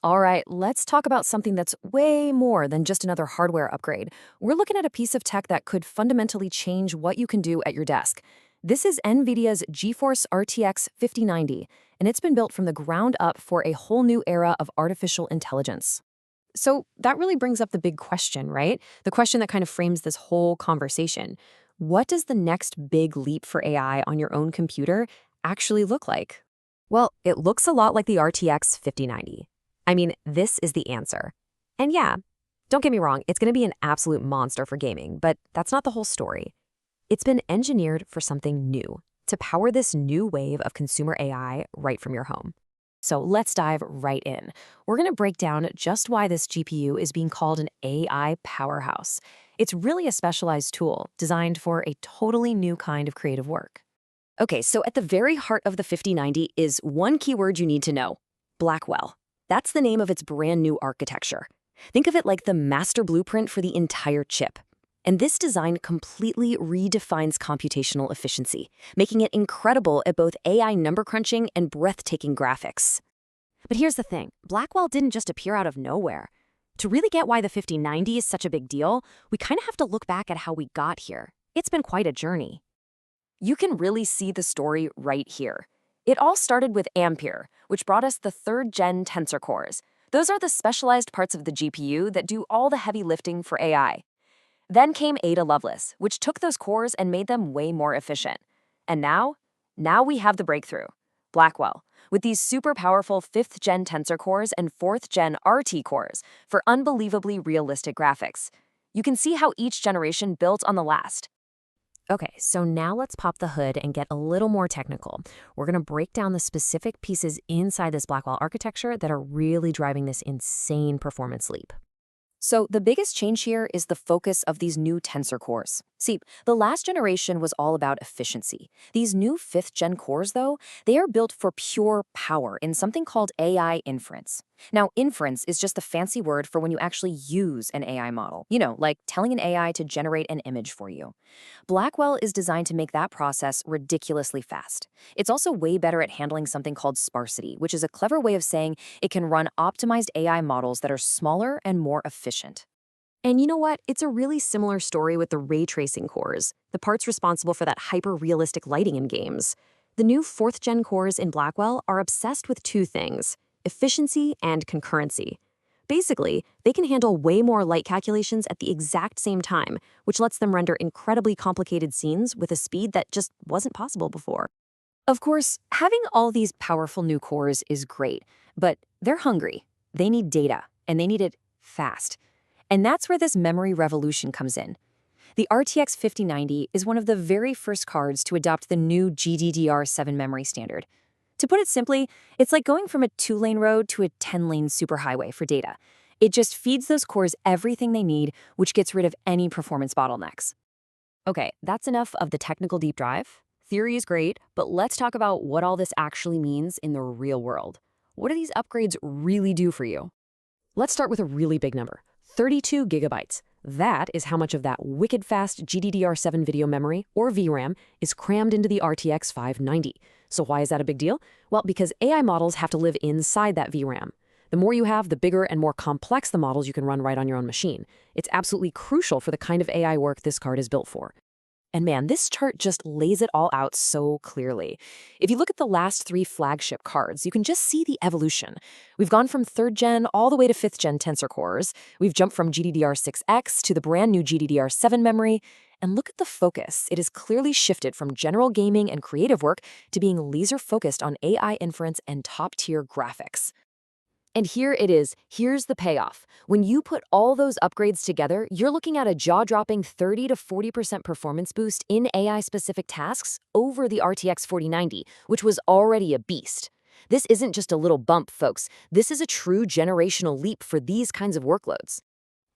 All right, let's talk about something that's way more than just another hardware upgrade. We're looking at a piece of tech that could fundamentally change what you can do at your desk. This is NVIDIA's GeForce RTX 5090, and it's been built from the ground up for a whole new era of artificial intelligence. So that really brings up the big question, right? The question that kind of frames this whole conversation. What does the next big leap for AI on your own computer actually look like? Well, it looks a lot like the RTX 5090. I mean, this is the answer. And yeah, don't get me wrong, it's going to be an absolute monster for gaming, but that's not the whole story. It's been engineered for something new, to power this new wave of consumer AI right from your home. So let's dive right in. We're going to break down just why this GPU is being called an AI powerhouse. It's really a specialized tool designed for a totally new kind of creative work. Okay, so at the very heart of the 5090 is one keyword you need to know: Blackwell. That's the name of its brand new architecture. Think of it like the master blueprint for the entire chip. And this design completely redefines computational efficiency, making it incredible at both AI number crunching and breathtaking graphics. But here's the thing, Blackwell didn't just appear out of nowhere. To really get why the 5090 is such a big deal, we kind of have to look back at how we got here. It's been quite a journey. You can really see the story right here. It all started with Ampere, which brought us the third-gen tensor cores. Those are the specialized parts of the GPU that do all the heavy lifting for AI. Then came Ada Lovelace, which took those cores and made them way more efficient. And now we have the breakthrough, Blackwell, with these super powerful 5th-gen tensor cores and 4th-gen RT cores for unbelievably realistic graphics. You can see how each generation built on the last. Okay, so now let's pop the hood and get a little more technical. We're going to break down the specific pieces inside this Blackwell architecture that are really driving this insane performance leap. So the biggest change here is the focus of these new tensor cores. See, the last generation was all about efficiency. These new 5th-gen cores, though, they are built for pure power in something called AI inference. Now, inference is just the fancy word for when you actually use an AI model. You know, like telling an AI to generate an image for you. Blackwell is designed to make that process ridiculously fast. It's also way better at handling something called sparsity, which is a clever way of saying it can run optimized AI models that are smaller and more efficient. And you know what? It's a really similar story with the ray tracing cores, the parts responsible for that hyper-realistic lighting in games. The new 4th-gen cores in Blackwell are obsessed with two things: efficiency and concurrency. Basically, they can handle way more light calculations at the exact same time, which lets them render incredibly complicated scenes with a speed that just wasn't possible before. Of course, having all these powerful new cores is great, but they're hungry. They need data, and they need it fast. And that's where this memory revolution comes in. The RTX 5090 is one of the very first cards to adopt the new GDDR7 memory standard. To put it simply, it's like going from a 2-lane road to a 10-lane superhighway for data. It just feeds those cores everything they need, which gets rid of any performance bottlenecks. Okay, that's enough of the technical deep dive. Theory is great, but let's talk about what all this actually means in the real world. What do these upgrades really do for you? Let's start with a really big number: 32 gigabytes. That is how much of that wicked fast GDDR7 video memory, or VRAM, is crammed into the RTX 590. So why is that a big deal? Well, because AI models have to live inside that VRAM. The more you have, the bigger and more complex the models you can run right on your own machine. It's absolutely crucial for the kind of AI work this card is built for. And man, this chart just lays it all out so clearly. If you look at the last 3 flagship cards, you can just see the evolution. We've gone from 3rd gen all the way to 5th gen tensor cores. We've jumped from GDDR6X to the brand new GDDR7 memory. And look at the focus. It has clearly shifted from general gaming and creative work to being laser focused on AI inference and top-tier graphics. And here it is. Here's the payoff. When you put all those upgrades together, you're looking at a jaw-dropping 30 to 40% performance boost in AI-specific tasks over the RTX 4090, which was already a beast. This isn't just a little bump, folks. This is a true generational leap for these kinds of workloads.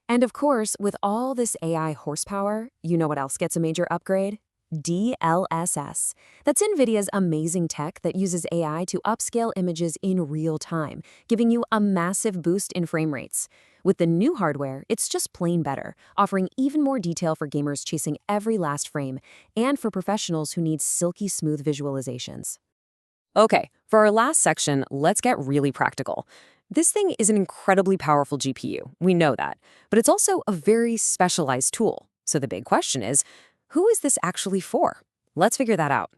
And of course, with all this AI horsepower, you know what else gets a major upgrade? DLSS. That's NVIDIA's amazing tech that uses AI to upscale images in real time, giving you a massive boost in frame rates. With the new hardware, it's just plain better, offering even more detail for gamers chasing every last frame, and for professionals who need silky smooth visualizations. Okay, for our last section, let's get really practical. This thing is an incredibly powerful GPU, we know that, but it's also a very specialized tool. So the big question is, who is this actually for? Let's figure that out.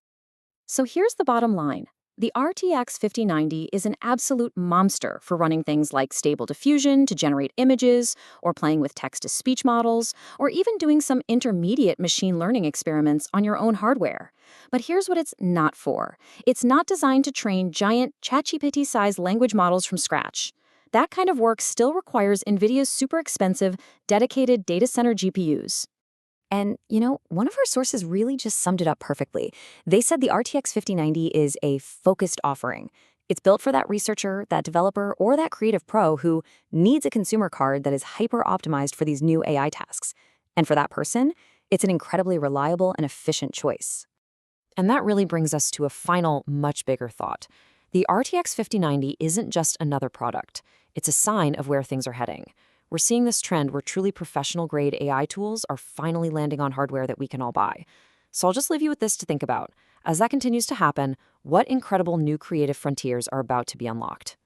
So here's the bottom line. The RTX 5090 is an absolute monster for running things like Stable Diffusion to generate images, or playing with text-to-speech models, or even doing some intermediate machine learning experiments on your own hardware. But here's what it's not for. It's not designed to train giant ChatGPT-sized language models from scratch. That kind of work still requires NVIDIA's super expensive, dedicated data center GPUs. And, one of our sources really just summed it up perfectly. They said the RTX 5090 is a focused offering. It's built for that researcher, that developer, or that creative pro who needs a consumer card that is hyper-optimized for these new AI tasks. And for that person, it's an incredibly reliable and efficient choice. And that really brings us to a final, much bigger thought. The RTX 5090 isn't just another product. It's a sign of where things are heading. We're seeing this trend where truly professional-grade AI tools are finally landing on hardware that we can all buy. So I'll just leave you with this to think about. As that continues to happen, what incredible new creative frontiers are about to be unlocked?